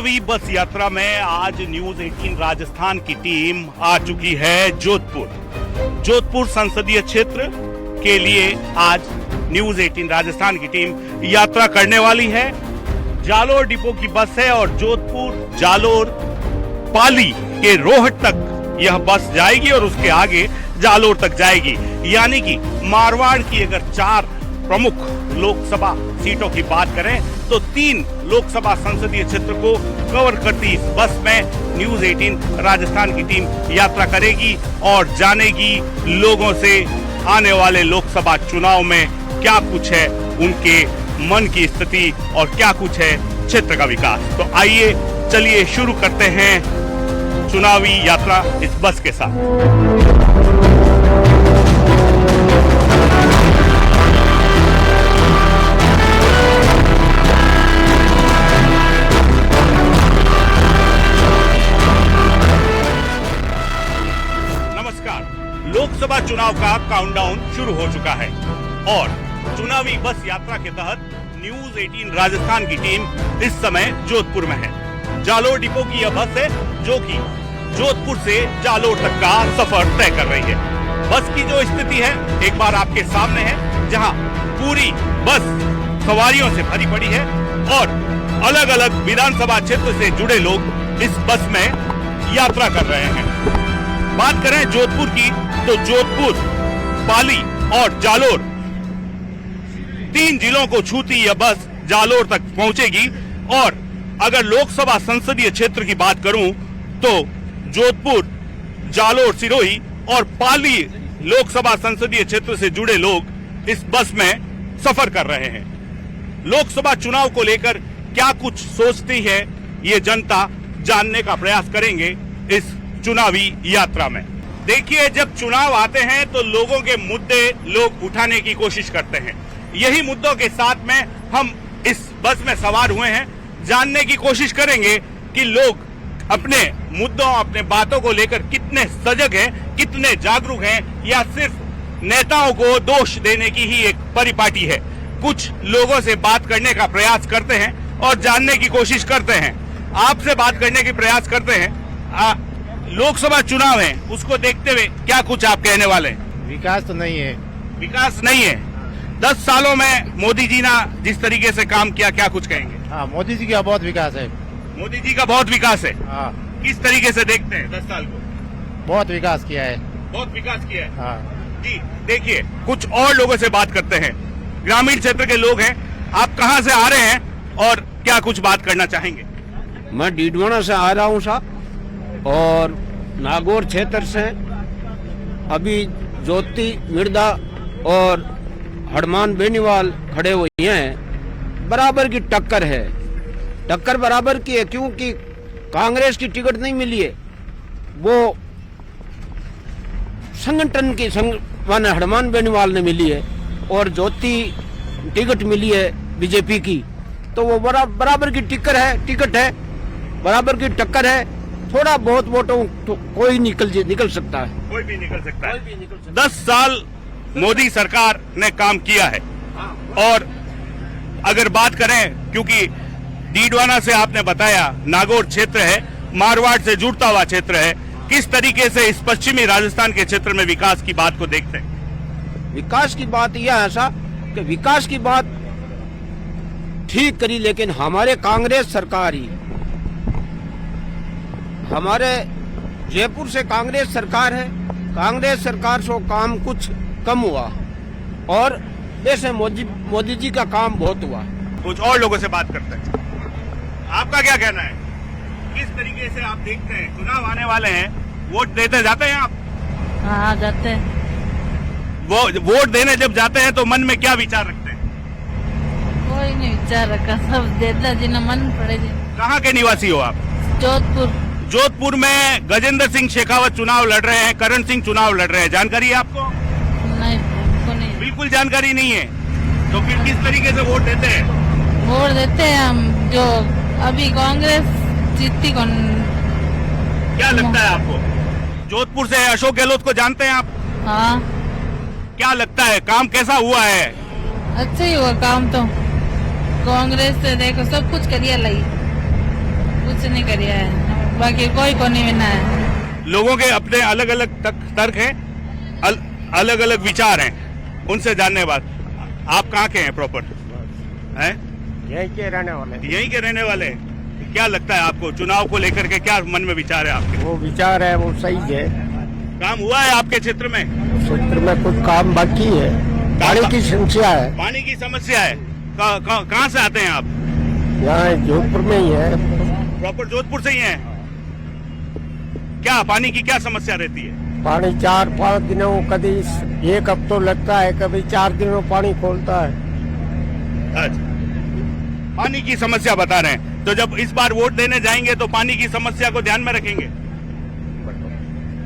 चुनावी बस यात्रा में आज न्यूज 18 राजस्थान की टीम आ चुकी है जोधपुर संसदीय क्षेत्र के लिए आज न्यूज 18 राजस्थान की टीम यात्रा करने वाली है। जालोर डिपो की बस है और जोधपुर जालोर पाली के रोहट तक यह बस जाएगी और उसके आगे जालोर तक जाएगी। यानी कि मारवाड़ की अगर 4 प्रमुख लोकसभा सीटों की बात करें तो 3 लोकसभा संसदीय क्षेत्र को कवर करती इस बस में न्यूज 18 राजस्थान की टीम यात्रा करेगी और जानेगी लोगों से आने वाले लोकसभा चुनाव में क्या कुछ है उनके मन की स्थिति और क्या कुछ है क्षेत्र का विकास। तो आइए चलिए शुरू करते हैं चुनावी यात्रा इस बस के साथ। लोकसभा चुनाव का काउंटडाउन शुरू हो चुका है और चुनावी बस यात्रा के तहत न्यूज 18 राजस्थान की टीम इस समय जोधपुर में है। जालोर डिपो की यह बस है जो कि जोधपुर से जालोर तक का सफर तय कर रही है। बस की जो स्थिति है एक बार आपके सामने है, जहां पूरी बस सवारियों से भरी पड़ी है और अलग अलग विधानसभा क्षेत्र से जुड़े लोग इस बस में यात्रा कर रहे हैं। बात करें जोधपुर की तो जोधपुर, पाली और जालोर 3 जिलों को छूती यह बस जालोर तक पहुंचेगी। और अगर लोकसभा संसदीय क्षेत्र की बात करूं तो जोधपुर, जालोर, सिरोही और पाली लोकसभा संसदीय क्षेत्र से जुड़े लोग इस बस में सफर कर रहे हैं। लोकसभा चुनाव को लेकर क्या कुछ सोचती है ये जनता जानने का प्रयास करेंगे इस चुनावी यात्रा में। देखिए, जब चुनाव आते हैं तो लोगों के मुद्दे लोग उठाने की कोशिश करते हैं। यही मुद्दों के साथ में हम इस बस में सवार हुए हैं। जानने की कोशिश करेंगे कि लोग अपने मुद्दों, अपने बातों को लेकर कितने सजग हैं, कितने जागरूक हैं, या सिर्फ नेताओं को दोष देने की ही एक परिपाटी है। कुछ लोगों से बात करने का प्रयास करते हैं और जानने की कोशिश करते हैं। आपसे बात करने की प्रयास करते हैं। लोकसभा चुनाव है, उसको देखते हुए क्या कुछ आप कहने वाले हैं? विकास तो नहीं है। विकास नहीं है। 10 सालों में मोदी जी ने जिस तरीके से काम किया, क्या कुछ कहेंगे? हाँ, मोदी जी का बहुत विकास है। मोदी जी का बहुत विकास है। हाँ। किस तरीके से देखते हैं 10 साल को? बहुत विकास किया है। बहुत विकास किया है। हाँ। जी, देखिए कुछ और लोगों से बात करते हैं। ग्रामीण क्षेत्र के लोग हैं। आप कहाँ से आ रहे हैं और क्या कुछ बात करना चाहेंगे? मैं डीडवाना से आ रहा हूँ साहब, और नागौर क्षेत्र से। अभी ज्योति मिर्दा और हनुमान बेनीवाल खड़े हुए हैं। बराबर की टक्कर है, टक्कर बराबर की है, क्योंकि कांग्रेस की टिकट नहीं मिली है, वो संगठन की माने हनुमान बेनीवाल ने मिली है, और ज्योति टिकट मिली है बीजेपी की। तो वो बराबर की टिकट है, बराबर की टक्कर है। थोड़ा बहुत वोटों तो कोई निकल सकता है। कोई भी निकल सकता है। 10 साल मोदी सरकार ने काम किया है। और अगर बात करें, क्योंकि डीडवाना से आपने बताया नागौर क्षेत्र है, मारवाड़ से जुड़ता हुआ क्षेत्र है, किस तरीके से इस पश्चिमी राजस्थान के क्षेत्र में विकास की बात को देखते हैं? विकास की बात यह है ऐसा कि विकास की बात ठीक करी, लेकिन हमारे कांग्रेस सरकार ही, हमारे जयपुर से कांग्रेस सरकार है, कांग्रेस सरकार से काम कुछ कम हुआ और ऐसे मोदी जी का काम बहुत हुआ। कुछ और लोगों से बात करते हैं। आपका क्या कहना है? किस तरीके से आप देखते हैं? चुनाव आने वाले हैं, वोट देते जाते हैं आप? हाँ, जाते हैं। वो वोट देने जब जाते हैं तो मन में क्या विचार रखते हैं? कोई नहीं विचार रखा, सब देता जिन्हें मन पड़े। कहाँ के निवासी हो आप? जोधपुर में गजेंद्र सिंह शेखावत चुनाव लड़ रहे हैं, करण सिंह चुनाव लड़ रहे हैं। जानकारी है आपको? नहीं, बिल्कुल जानकारी नहीं है। तो फिर किस तरीके से वोट देते हैं? वोट देते हैं हम, जो अभी कांग्रेस जीतती कौन। क्या लगता है आपको? जोधपुर से अशोक गहलोत को जानते हैं आप? हाँ। क्या लगता है काम कैसा हुआ है? अच्छा ही हुआ काम तो। कांग्रेस से देखो सब कुछ करिए लाई, कुछ नहीं करिया है, बाकी कोई को नहीं मिला है। लोगों के अपने अलग अलग तर्क हैं, अलग अलग विचार हैं, उनसे जानने बाद आप कहाँ के हैं प्रॉपर? हैं? यहीं के रहने वाले। यहीं के रहने वाले हैं। क्या लगता है आपको चुनाव को लेकर के, क्या मन में विचार है आपके? वो विचार है वो सही है। काम हुआ है आपके क्षेत्र में? क्षेत्र में कुछ काम बाकी है, पानी की समस्या है। पानी की समस्या है। कहाँ से आते हैं आप? यहाँ जोधपुर में ही है। प्रॉपर जोधपुर से ही हैं? क्या पानी की क्या समस्या रहती है? पानी 4-5 दिनों कभी 1 हफ्ता लगता है, कभी 4 दिनों पानी खोलता है। अच्छा, पानी की समस्या बता रहे हैं, तो जब इस बार वोट देने जाएंगे तो पानी की समस्या को ध्यान में रखेंगे?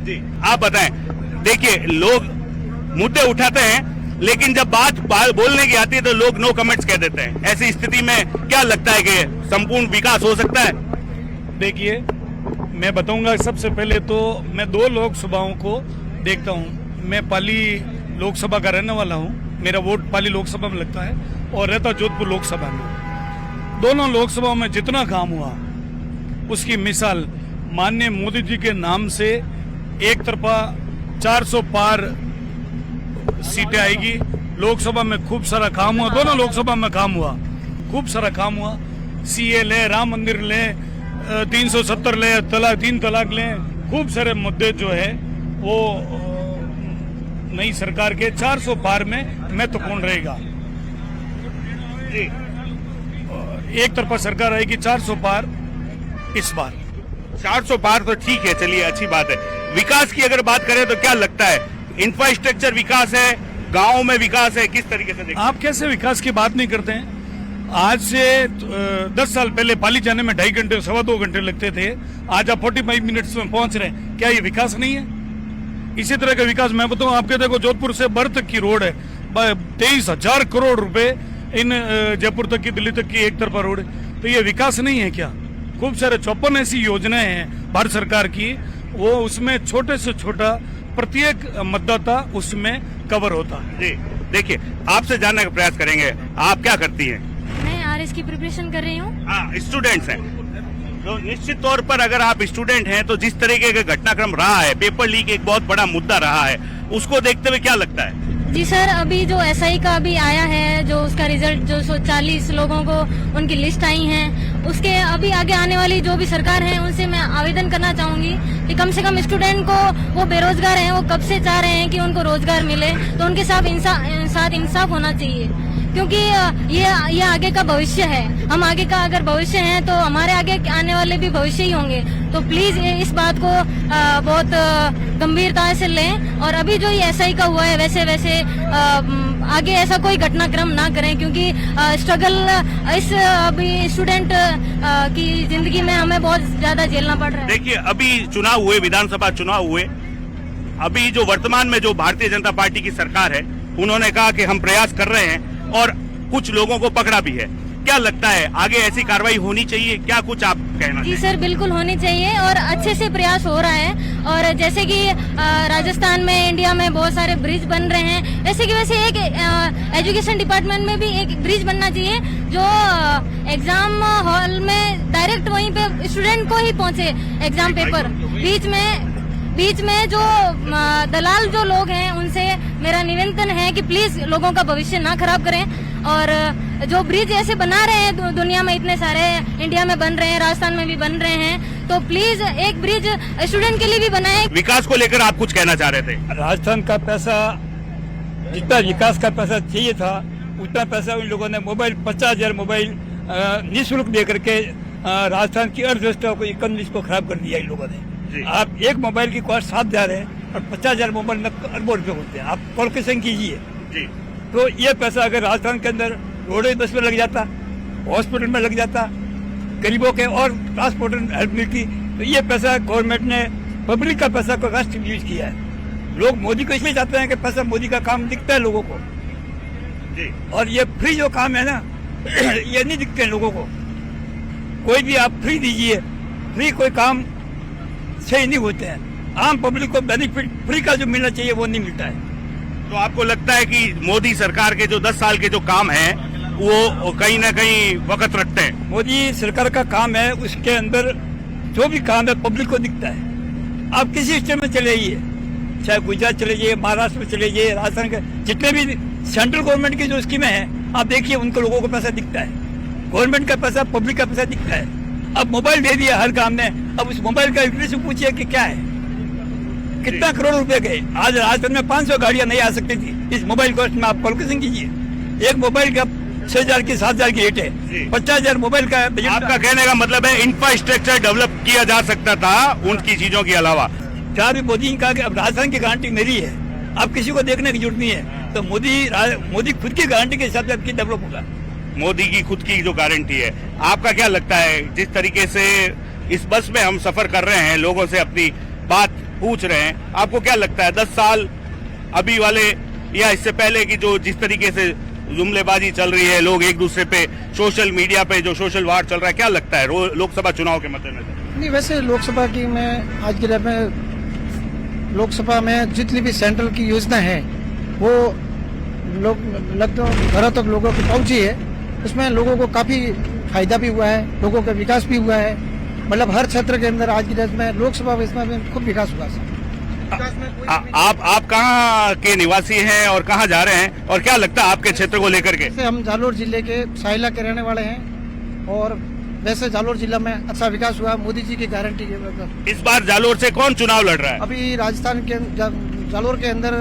जी आप बताएं। देखिए, लोग मुद्दे उठाते हैं, लेकिन जब बात बोलने की आती है तो लोग नो कमेंट्स कह देते हैं। ऐसी स्थिति में क्या लगता है कि संपूर्ण विकास हो सकता है? देखिए, मैं बताऊंगा, सबसे पहले तो मैं 2 लोकसभाओं को देखता हूं। मैं पाली लोकसभा का रहने वाला हूं, मेरा वोट पाली लोकसभा में लगता है और रहता जोधपुर लोकसभा में। दोनों लोकसभाओं में जितना काम हुआ उसकी मिसाल माननीय मोदी जी के नाम से एक तरफा 400 पार सीटें आएगी। लोकसभा में खूब सारा काम हुआ, दोनों लोकसभा में काम हुआ, खूब सारा काम हुआ। सीए ले, राम मंदिर ले, 370 ले, 3 तलाक ले, खूब सारे मुद्दे जो है वो नई सरकार के 400 पार में महत्वपूर्ण रहेगा। जी, एक तरफा सरकार आएगी 400 पार इस बार। 400 पार तो ठीक है, चलिए अच्छी बात है। विकास की अगर बात करें तो क्या लगता है, इंफ्रास्ट्रक्चर विकास है, गाँव में विकास है, किस तरीके से देखते हैं? आप कैसे विकास की बात नहीं करते हैं? आज से 10 साल पहले पाली जाने में 2.5 घंटे 2.25 घंटे लगते थे, आज आप 45 मिनट्स में पहुंच रहे हैं। क्या ये विकास नहीं है? इसी तरह का विकास मैं बताऊं आपके, देखो जोधपुर से बर तक की रोड है, 23,000 करोड़ रुपए इन जयपुर तक की, दिल्ली तक की एक तरफा रोड है। तो ये विकास नहीं है क्या? खूब सारे 54 ऐसी योजनाएं हैं भारत सरकार की, वो उसमें छोटे से छोटा प्रत्येक मतदाता उसमें कवर होता है। जी, देखिए, आपसे जानने का प्रयास करेंगे, आप क्या करती हैं? मैं आरएस की प्रिपरेशन कर रही हूँ। हाँ, स्टूडेंट्स हैं तो निश्चित तौर पर अगर आप स्टूडेंट हैं तो जिस तरीके का घटनाक्रम रहा है, पेपर लीक एक बहुत बड़ा मुद्दा रहा है, उसको देखते हुए क्या लगता है? जी सर, अभी जो एसआई का अभी आया है, जो उसका रिजल्ट, जो 140 लोगों को उनकी लिस्ट आई है, उसके अभी आगे आने वाली जो भी सरकार है उनसे मैं आवेदन करना चाहूंगी कि कम से कम स्टूडेंट को, वो बेरोजगार हैं, वो कब से चाह रहे हैं कि उनको रोजगार मिले, तो उनके साथ इंसाफ होना चाहिए, क्योंकि ये आगे का भविष्य है। हम आगे का अगर भविष्य है तो हमारे आगे आने वाले भी भविष्य ही होंगे। तो प्लीज इस बात को बहुत गंभीरता से लें, और अभी जो ये एसआई का हुआ है वैसे आगे ऐसा कोई घटनाक्रम ना करें, क्योंकि स्ट्रगल इस अभी स्टूडेंट की जिंदगी में हमें बहुत ज्यादा झेलना पड़ रहा है। देखिए, अभी चुनाव हुए, विधानसभा चुनाव हुए, अभी जो वर्तमान में जो भारतीय जनता पार्टी की सरकार है, उन्होंने कहा कि हम प्रयास कर रहे हैं और कुछ लोगों को पकड़ा भी है। क्या लगता है आगे ऐसी कार्रवाई होनी चाहिए? क्या कुछ आप कहना जी चाहिए? सर, बिल्कुल होनी चाहिए, और अच्छे से प्रयास हो रहा है। और जैसे कि राजस्थान में, इंडिया में बहुत सारे ब्रिज बन रहे हैं, वैसे कि एक एजुकेशन डिपार्टमेंट में भी एक ब्रिज बनना चाहिए, जो एग्जाम हॉल में डायरेक्ट वहीं पे स्टूडेंट को ही पहुंचे एग्जाम पेपर। बीच में जो दलाल जो लोग हैं, उनसे मेरा निवेदन है कि प्लीज लोगों का भविष्य ना खराब करें। और जो ब्रिज ऐसे बना रहे हैं, दुनिया में इतने सारे, इंडिया में बन रहे हैं, राजस्थान में भी बन रहे हैं, तो प्लीज एक ब्रिज स्टूडेंट के लिए भी बनाए। विकास को लेकर आप कुछ कहना चाह रहे थे? राजस्थान का पैसा, जितना विकास का पैसा चाहिए था, उतना पैसा उन लोगों ने मोबाइल, 50,000 मोबाइल निःशुल्क दे करके राजस्थान की अर्थव्यवस्था को, इकोनॉमी को खराब कर दिया इन लोगों ने। आप एक मोबाइल की कॉस्ट 7,000 है और 50,000 मोबाइल में अरबों रुपए होते हैं। आप कैलकुलेशन कीजिए। तो ये पैसा अगर राजस्थान के अंदर रोड बस में लग जाता, हॉस्पिटल में लग जाता, गरीबों के और ट्रांसपोर्ट हेल्प मिलती, तो ये पैसा गवर्नमेंट ने पब्लिक का पैसा को राष्ट्र यूज किया है। लोग मोदी को इसलिए चाहते हैं कि पैसा, मोदी का काम दिखता है लोगों को, और ये फ्री जो काम है ना, ये नहीं दिखते हैं लोगों को। कोई भी आप फ्री दीजिए, फ्री कोई काम सही नहीं होते हैं। आम पब्लिक को बेनिफिट फ्री का जो मिलना चाहिए वो नहीं मिलता है। तो आपको लगता है कि मोदी सरकार के जो 10 साल के जो काम हैं वो कहीं ना कहीं वक्त रखते हैं। मोदी सरकार का काम है, उसके अंदर जो भी काम है पब्लिक को दिखता है। आप किसी स्टेट में चले जाइए, चाहे गुजरात चले जाइए, महाराष्ट्र में चले जाइए, राजस्थान के जितने भी सेंट्रल गवर्नमेंट की जो स्कीमें हैं, आप देखिए उनको लोगों को पैसा दिखता है, गवर्नमेंट का पैसा, पब्लिक का पैसा दिखता है। अब मोबाइल दे दिया हर काम में, अब उस मोबाइल का यूटिलिटी पूछिए कि क्या है, कितना करोड़ रुपए गए। आज राजस्थान में 500 गाड़ियां नहीं आ सकती थी, इस मोबाइल कॉस्ट में आप कैलकुलेशन कीजिए। एक मोबाइल का 6,000 की 7,000 की रेट है, 50,000 मोबाइल का बजट। आपका कहने का मतलब है इंफ्रास्ट्रक्चर डेवलप किया जा सकता था उनकी चीजों के अलावा। जहाँ भी मोदी ने कहा कि अब राजस्थान की गारंटी मेरी है, अब किसी को देखने की जरूरत नहीं है, तो मोदी खुद की गारंटी के हिसाब से आपकी डेवलप होगा। मोदी की खुद की जो गारंटी है, आपका क्या लगता है जिस तरीके से इस बस में हम सफर कर रहे हैं, लोगों से अपनी बात पूछ रहे हैं, आपको क्या लगता है 10 साल अभी वाले या इससे पहले की जो जिस तरीके से जुमलेबाजी चल रही है, लोग एक दूसरे पे सोशल मीडिया पे जो सोशल वार चल रहा है, क्या लगता है लोकसभा चुनाव के मद्देनजर? नहीं, वैसे लोकसभा की मैं आज के डेट में लोकसभा में जितनी भी सेंट्रल की योजना है वो लोग लगभग घरों तक लोगों को पहुंची है। उसमें लोगों को काफी फायदा भी हुआ है, लोगों का विकास भी हुआ है। मतलब हर क्षेत्र के अंदर आज की डेट में लोकसभा में खूब विकास हुआ है। आप कहाँ के निवासी हैं और कहाँ जा रहे हैं, और क्या लगता है आपके क्षेत्र को लेकर के? हम जालोर जिले के साइला के रहने वाले हैं और वैसे जालोर जिला में अच्छा विकास हुआ मोदी जी की गारंटी के। इस बार जालोर से कौन चुनाव लड़ रहा है? अभी राजस्थान के जालोर के अंदर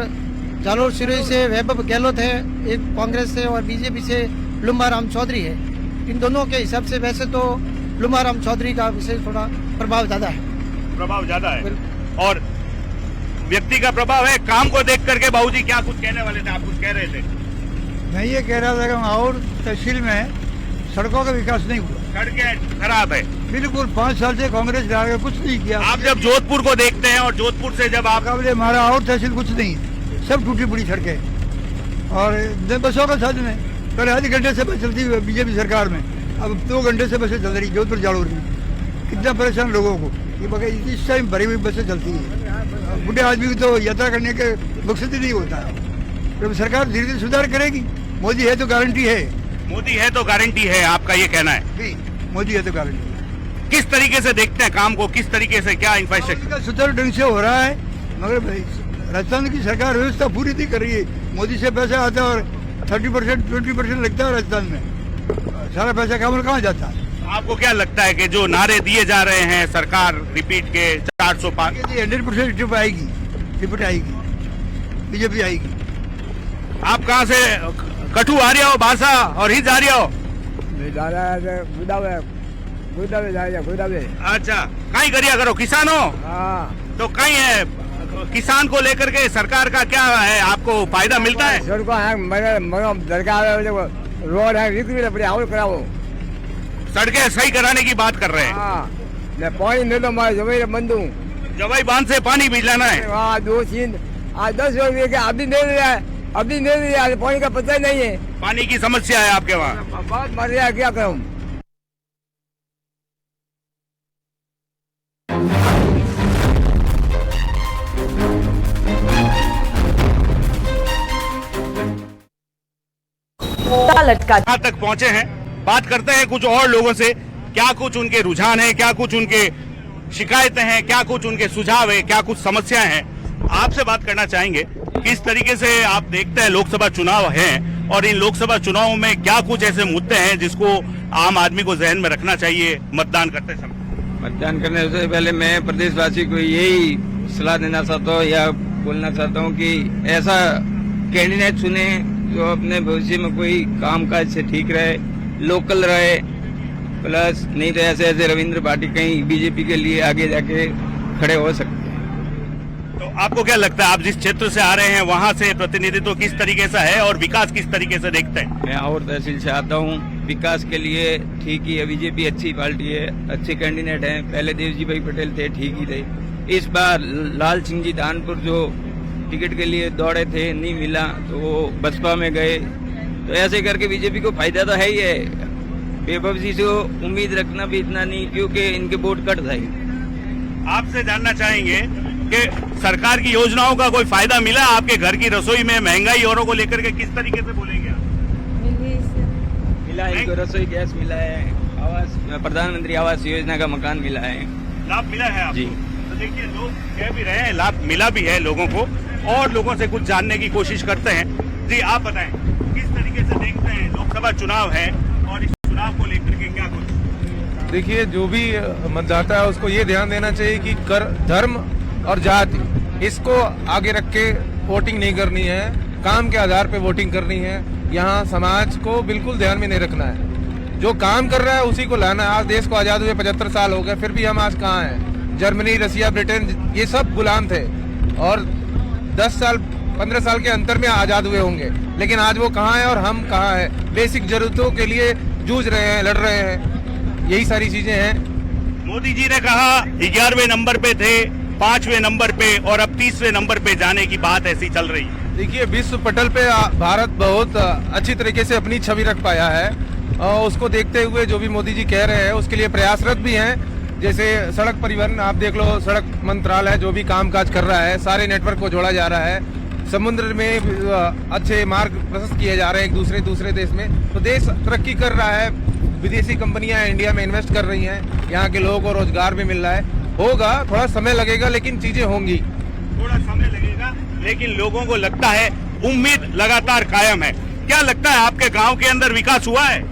जालोर सिरोही से वैभव गहलोत है, एक कांग्रेस से, और बीजेपी से लुम्बाराम चौधरी है। इन दोनों के हिसाब से वैसे तो लुम्बाराम चौधरी का विशेष थोड़ा प्रभाव ज्यादा है। प्रभाव ज्यादा है और व्यक्ति का प्रभाव है। काम को देख करके बाबूजी क्या कुछ कहने वाले थे, आप कुछ कह रहे थे? मैं ये कह रहा था कि और तहसील में सड़कों का विकास नहीं हुआ, सड़कें खराब है बिल्कुल। 5 साल से कांग्रेस रहा है, कुछ नहीं किया। आप जब जोधपुर को देखते हैं और जोधपुर से जब आप हमारा और तहसील कुछ नहीं, सब टूटी पड़ी सड़कें और बसों का साधन है। पहले आधे घंटे से बस चलती है बीजेपी सरकार में, अब 2 घंटे से बसें चल रही जोधपुर जालोर में। कितना परेशान लोगों को, ये इस टाइम भरी हुई बसें चलती है। बुढ़े आदमी को तो यात्रा करने के मकसद ही नहीं होता है। तो सरकार धीरे धीरे सुधार करेगी। मोदी है तो गारंटी है, मोदी है तो गारंटी है, आपका ये कहना है? मोदी है तो गारंटी है। किस तरीके से देखते हैं काम को, किस तरीके से, क्या इंफ्रास्ट्रक्चर सुचारू ढंग से हो रहा है, मगर राजस्थान की सरकार व्यवस्था पूरी नहीं कर रही है। मोदी से पैसा आता है और 30% 20% लगता है राजस्थान में, सारा पैसा कहाँ जाता है? आपको क्या लगता है कि जो नारे दिए जा रहे हैं सरकार रिपीट के 405 100% रिपीट आएगी, रिपीट आएगी, बीजेपी आएगी। आप कहाँ से कठू आ रहे हो, बासा और ही जा रहे हो? अच्छा, कहीं करिया करो, किसान हो तो कहीं है, किसान को लेकर के सरकार का क्या है, आपको फायदा मिलता है? रोड है और कराओ, सड़कें सही कराने की बात कर रहे हैं। पानी दे दो, मैं जवाई बंद हूँ, जवाई बांध से पानी भिजलाना है। 10 रुपये का अभी दे दिया है, अभी दे दिया है, पानी का पता ही नहीं है। पानी की समस्या है आपके वहाँ? बहुत मर रहा है, क्या करूँ? लटका कहाँ तक पहुँचे हैं, बात करते हैं कुछ और लोगों से, क्या कुछ उनके रुझान है, क्या कुछ उनके शिकायतें हैं, क्या कुछ उनके सुझाव है, क्या कुछ समस्याएं हैं। आपसे बात करना चाहेंगे किस तरीके से आप देखते हैं लोकसभा चुनाव हैं और इन लोकसभा चुनावों में क्या कुछ ऐसे मुद्दे हैं जिसको आम आदमी को जहन में रखना चाहिए मतदान करते समय? मतदान करने से पहले मैं प्रदेशवासी को यही सलाह देना चाहता हूँ या बोलना चाहता हूँ कि ऐसा कैंडिडेट चुने जो अपने भविष्य में कोई काम काज से ठीक रहे, लोकल रहे, प्लस नहीं तो ऐसे ऐसे रविंद्र पाटिल कहीं बीजेपी के लिए आगे जाके खड़े हो सकते हैं। तो आपको क्या लगता है, आप जिस क्षेत्र से आ रहे हैं वहाँ से प्रतिनिधित्व किस तरीके से है और विकास किस तरीके से देखते हैं? मैं और तहसील से आता हूँ, विकास के लिए ठीक ही है, बीजेपी अच्छी पार्टी है, अच्छे कैंडिडेट हैं। पहले देवजी भाई पटेल थे, ठीक ही थे। इस बार लाल सिंह जी दानपुर जो टिकट के लिए दौड़े थे, नहीं मिला तो वो बसपा में गए, तो ऐसे करके बीजेपी को फायदा तो है ही है। वैभव जी से उम्मीद रखना भी इतना नहीं, क्योंकि इनके वोट कट जाएंगे। आपसे जानना चाहेंगे कि सरकार की योजनाओं का कोई फायदा मिला आपके घर की रसोई में, महंगाई औरों को लेकर के किस तरीके से बोलेंगे आप? मिला है, इनको रसोई गैस मिला है, आवास प्रधानमंत्री आवास योजना का मकान मिला है। लाभ मिला है आपको? जी। तो देखिए लोग कह भी रहे हैं लाभ मिला भी है लोगों को, और लोगों से कुछ जानने की कोशिश करते हैं। जी आप बताएं किस तरीके से देखते हैं, लोकसभा चुनाव है और इस चुनाव को लेकर के क्या कुछ? देखिए, जो भी मतदाता है उसको ये ध्यान देना चाहिए कि कर धर्म और जाति इसको आगे रख के वोटिंग नहीं करनी है, काम के आधार पे वोटिंग करनी है। यहाँ समाज को बिल्कुल ध्यान में नहीं रखना है, जो काम कर रहा है उसी को लाना है। आज देश को आजाद हुए 75 साल हो गए, फिर भी हम आज कहाँ हैं? जर्मनी, रसिया, ब्रिटेन ये सब गुलाम थे और 10 साल 15 साल के अंतर में आजाद हुए होंगे, लेकिन आज वो कहाँ है और हम कहाँ हैं? बेसिक जरूरतों के लिए जूझ रहे हैं, लड़ रहे हैं, यही सारी चीजें हैं। मोदी जी ने कहा 11वें नंबर पे थे, 5वें नंबर पे और अब 30वें नंबर पे जाने की बात ऐसी चल रही है। देखिए, विश्व पटल पे भारत बहुत अच्छी तरीके से अपनी छवि रख पाया है और उसको देखते हुए जो भी मोदी जी कह रहे हैं उसके लिए प्रयासरत भी हैं। जैसे सड़क परिवहन आप देख लो, सड़क मंत्रालय जो भी कामकाज कर रहा है, सारे नेटवर्क को जोड़ा जा रहा है। समुद्र में अच्छे मार्ग प्रशस्त किए जा रहे हैं एक दूसरे देश में, तो देश तरक्की कर रहा है। विदेशी कंपनियां इंडिया में इन्वेस्ट कर रही हैं, यहाँ के लोगों को रोजगार भी मिल रहा है। होगा, थोड़ा समय लगेगा लेकिन चीजें होंगी। थोड़ा समय लगेगा लेकिन लोगों को लगता है उम्मीद लगातार कायम है। क्या लगता है आपके गांव के अंदर विकास हुआ है?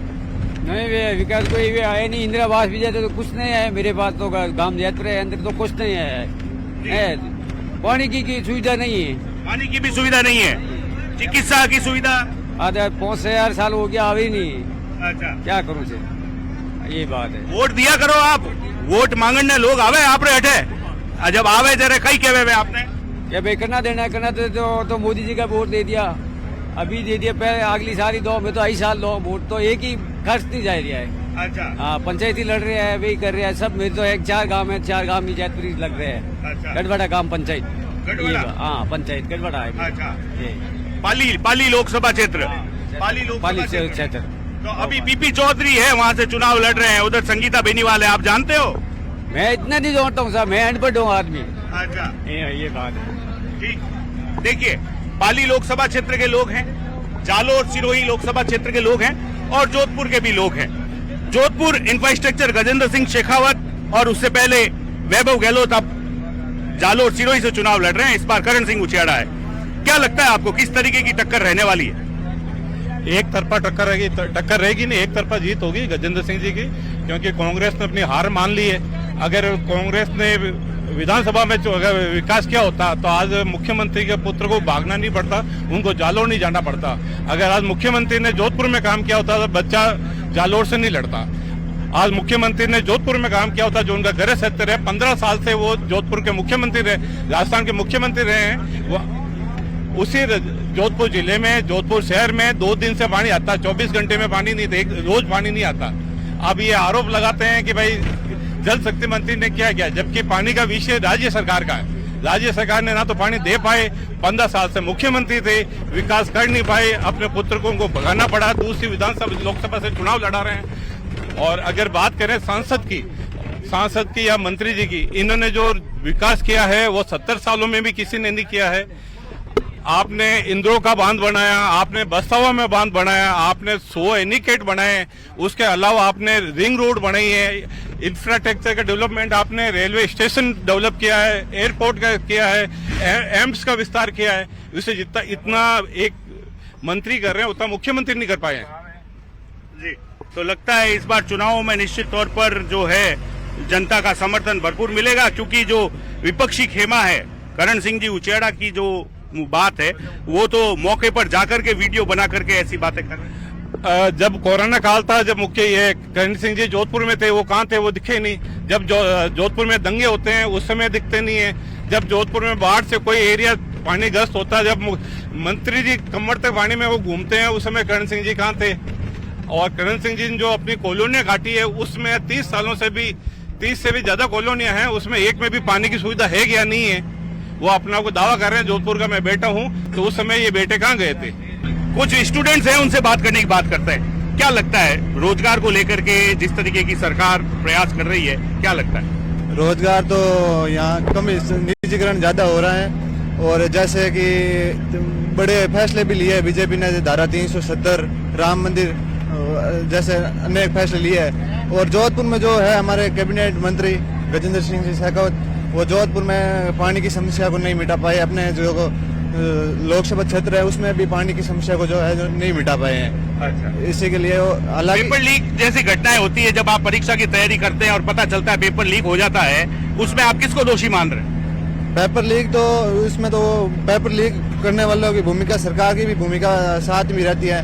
नहीं, विकास कोई भी आया नहीं। इंदिरा आवास भी जाते तो कुछ नहीं है मेरे पास, तो गांव यात्रा है अंदर तो कुछ नहीं है। पानी की सुविधा नहीं है, पानी की भी सुविधा नहीं है, चिकित्सा की सुविधा आधा 5,000 साल हो गया अभी नहीं। अच्छा, क्या करूँ से, ये बात है। वोट दिया करो आप, वोट मांगने लोग आवे आप हटे, जब आवे जरा कई कहवे आपने क्या भाई करना देना करना तो मोदी जी का वोट दे दिया, अभी दे दिया, पहले अगली साल ही दो, मैं तो आई साल दो वोट, तो एक ही खर्च नहीं जा रहा है। अच्छा, हाँ, पंचायती लड़ रहे हैं, वही कर रहे हैं सब। मेरे तो 4 गांव है, 4 गांव में जैतपुरी लग रहे हैं। अच्छा, गढ़वाड़ा गांव पंचायत, हाँ पंचायत गढ़वाड़ा है। अच्छा, पाली लोकसभा क्षेत्र, पाली लोकसभा क्षेत्र। तो अभी बीपी चौधरी है, वहाँ से चुनाव लड़ रहे हैं, उधर संगीता बेनीवाल है, आप जानते हो? मैं इतना नहीं जानता हूँ साहब, मैं अनपढ़ हूँ आदमी। अच्छा, ये बात है। ठीक, देखिए पाली लोकसभा क्षेत्र के लोग हैं, जालोर सिरोही लोकसभा क्षेत्र के लोग हैं और जोधपुर के भी लोग हैं। जोधपुर इंफ्रास्ट्रक्चर गजेंद्र सिंह शेखावत और उससे पहले वैभव गहलोत अब जालोर सिरोही से चुनाव लड़ रहे हैं। इस बार करण सिंह उचेड़ा है। क्या लगता है आपको किस तरीके की टक्कर रहने वाली है? एक तरफा टक्कर रहेगी नहीं, एक तरफा जीत होगी गजेंद्र सिंह जी की, क्योंकि कांग्रेस ने अपनी हार मान ली है। अगर कांग्रेस ने विधानसभा में जो अगर विकास किया होता तो आज मुख्यमंत्री के पुत्र को भागना नहीं पड़ता, उनको जालोर नहीं जाना पड़ता। अगर आज मुख्यमंत्री ने जोधपुर में काम किया होता तो बच्चा जालोर से नहीं लड़ता। आज मुख्यमंत्री ने जोधपुर में काम किया होता, जो उनका गृह क्षेत्र है, 15 साल से वो जोधपुर के मुख्यमंत्री रहे, राजस्थान के मुख्यमंत्री रहे हैं। उसी जोधपुर जिले में, जोधपुर शहर में 2 दिन से पानी आता, 24 घंटे में पानी नहीं, रोज पानी नहीं आता। अब ये आरोप लगाते हैं कि भाई जल शक्ति मंत्री ने क्या किया, जबकि पानी का विषय राज्य सरकार का है। राज्य सरकार ने ना तो पानी दे पाए, 15 साल से मुख्यमंत्री थे, विकास कर नहीं पाए, अपने पुत्र को उनको भगाना पड़ा, दूसरी विधानसभा लोकसभा से चुनाव लड़ा रहे हैं। और अगर बात करें सांसद की या मंत्री जी की, इन्होंने जो विकास किया है वो 70 सालों में भी किसी ने नहीं किया है। आपने इंद्रो का बांध बनाया, आपने बस्तावा में बांध बनाया, आपने 100 एनीकेट बनाए, उसके अलावा आपने रिंग रोड बनाई है, इंफ्रास्ट्रक्चर का डेवलपमेंट, आपने रेलवे स्टेशन डेवलप किया है, एयरपोर्ट का किया है, एम्स का विस्तार किया है। इसे जितना इतना एक मंत्री कर रहे हैं उतना मुख्यमंत्री नहीं कर पाए हैं। जी, तो लगता है इस बार चुनावों में निश्चित तौर पर जो है जनता का समर्थन भरपूर मिलेगा, क्योंकि जो विपक्षी खेमा है करण सिंह जी उचेड़ा की जो बात है, वो तो मौके पर जाकर के वीडियो बना करके ऐसी बातें कर रहे हैं। जब कोरोना काल था, जब मुख्य ये करण सिंह जी जोधपुर में थे, वो कहाँ थे? वो दिखे नहीं। जब जोधपुर में दंगे होते हैं उस समय दिखते नहीं है। जब जोधपुर में बाढ़ से कोई एरिया पानी ग्रस्त होता है, जब मंत्री जी कमर तक पानी में वो घूमते हैं, उस समय करण सिंह जी कहाँ थे? और करण सिंह जी ने जो अपनी कॉलोनियां काटी है, उसमें 30 सालों से भी 30 से भी ज्यादा कॉलोनियां हैं, उसमें एक में भी पानी की सुविधा है या नहीं है? वो अपना को दावा कर रहे हैं जोधपुर का मैं बेटा हूं, तो उस समय ये बेटे कहाँ गए थे? कुछ स्टूडेंट्स हैं, उनसे बात करने की बात करते हैं। क्या लगता है रोजगार को लेकर के जिस तरीके की सरकार प्रयास कर रही है, क्या लगता है? रोजगार तो यहाँ कम, निजीकरण ज्यादा हो रहा है, और जैसे कि बड़े फैसले भी लिए बीजेपी ने, धारा 370, राम मंदिर जैसे अनेक फैसले लिए हैं। और जोधपुर में जो है हमारे कैबिनेट मंत्री गजेंद्र सिंह जी शेखावत, वो जोधपुर में पानी की समस्या को नहीं मिटा पाए। अपने जो लोकसभा क्षेत्र है उसमें भी पानी की समस्या को जो है जो नहीं मिटा पाए हैं। अच्छा, इसी के लिए हालांकि पेपर लीक जैसी घटनाएं होती है जब आप परीक्षा की तैयारी करते हैं और पता चलता है पेपर लीक हो जाता है, उसमें आप किसको दोषी मान रहे हैं? पेपर लीक तो इसमें तो पेपर लीक करने वालों की भूमिका, सरकार की भी भूमिका साथ में रहती है।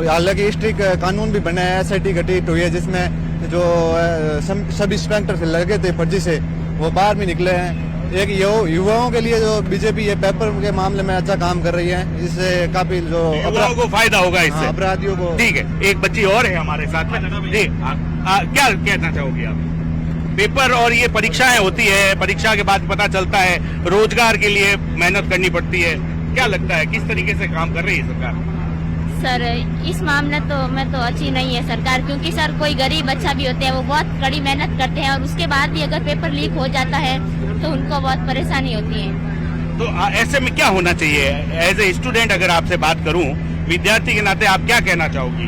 हालांकि स्ट्रिक्ट कानून भी बना है, SIT गठित हुई है जिसमें जो सब इंस्पेक्टर से लगे थे फर्जी से वो बाहर भी निकले हैं। एक युवाओं के लिए जो बीजेपी ये पेपर के मामले में अच्छा काम कर रही है, इससे काफी जो युवाओं को फायदा होगा इससे, अपराधियों को। ठीक है, एक बच्ची और है हमारे साथ में जी, क्या कहना चाहोगे आप? पेपर और ये परीक्षाएं होती है, परीक्षा के बाद पता चलता है रोजगार के लिए मेहनत करनी पड़ती है, क्या लगता है किस तरीके से काम कर रही है सरकार? सर इस मामले में तो अच्छी नहीं है सरकार, क्योंकि सर कोई गरीब बच्चा भी होते हैं वो बहुत कड़ी मेहनत करते हैं और उसके बाद भी अगर पेपर लीक हो जाता है तो उनको बहुत परेशानी होती है। तो ऐसे में क्या होना चाहिए? एज ए स्टूडेंट अगर आपसे बात करूं, विद्यार्थी के नाते आप क्या कहना चाहोगी?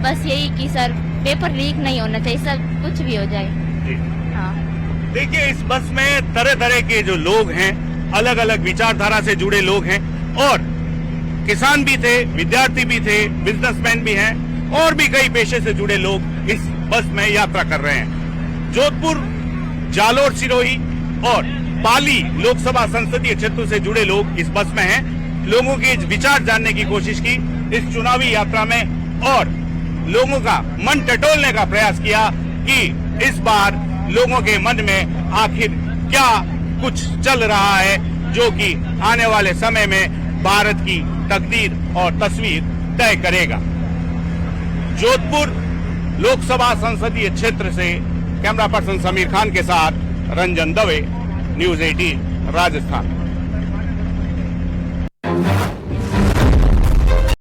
बस यही कि सर पेपर लीक नहीं होना चाहिए, सब कुछ भी हो जाए। हाँ। देखिए, इस बस में तरह तरह के जो लोग हैं, अलग अलग विचारधारा से जुड़े लोग हैं, और किसान भी थे, विद्यार्थी भी थे, बिजनेसमैन भी हैं, और भी कई पेशे से जुड़े लोग इस बस में यात्रा कर रहे हैं। जोधपुर, जालोर सिरोही और पाली लोकसभा संसदीय क्षेत्र से जुड़े लोग इस बस में हैं। लोगों के विचार जानने की कोशिश की इस चुनावी यात्रा में और लोगों का मन टटोलने का प्रयास किया कि इस बार लोगों के मन में आखिर क्या कुछ चल रहा है जो कि आने वाले समय में भारत की तकदीर और तस्वीर तय करेगा। जोधपुर लोकसभा संसदीय क्षेत्र से कैमरा पर्सन समीर खान के साथ रंजन दवे, न्यूज 18 राजस्थान।